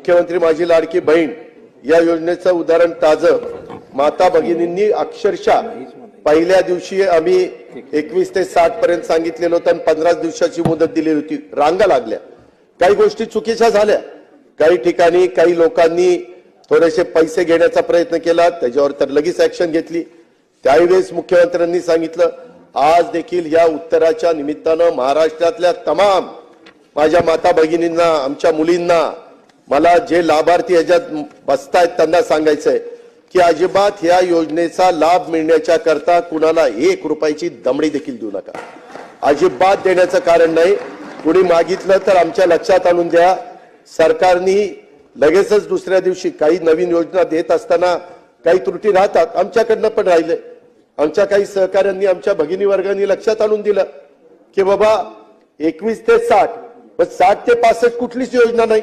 मुख्यमंत्री माझी लाडकी बहीण या योजनेचं उदाहरण ताजं. माता भगिनींनी अक्षरशः पहिल्या दिवशी आम्ही 21 ते 60 पर्यंत सांगितलेलं होतं आणि 15 दिवसाची मुदत दिली होती. रांगा लागल्या. काही गोष्टी चुकीच्या झाल्या. काही ठिकाणी काही लोकांनी थोडेसे पैसे घेण्याचा प्रयत्न केला, त्याच्यावर तर लगेच ऍक्शन घेतली. त्यावेळेस मुख्यमंत्र्यांनी सांगितलं, आज देखील या उत्तराच्या निमित्तानं महाराष्ट्रातल्या तमाम माझ्या माता भगिनींना, आमच्या मुलींना, मला जे लाभार्थी याच्यात बसतायत त्यांना सांगायचंय की अजिबात या योजनेचा लाभ मिळण्याच्या करता कुणाला 1 रुपयाची दमडी देखील देऊ नका. अजिबात देण्याचं कारण नाही. कुणी मागितलं तर आमच्या लक्षात आणून द्या. सरकारने लगेचच दुसऱ्या दिवशी काही नवीन योजना देत असताना काही त्रुटी राहतात, आमच्याकडनं पण राहिले. आमच्या काही सहकाऱ्यांनी, आमच्या भगिनी वर्गांनी लक्षात आणून दिलं की बाबा 21 ते 60 पण 60 ते 65 कुठलीच योजना नाही.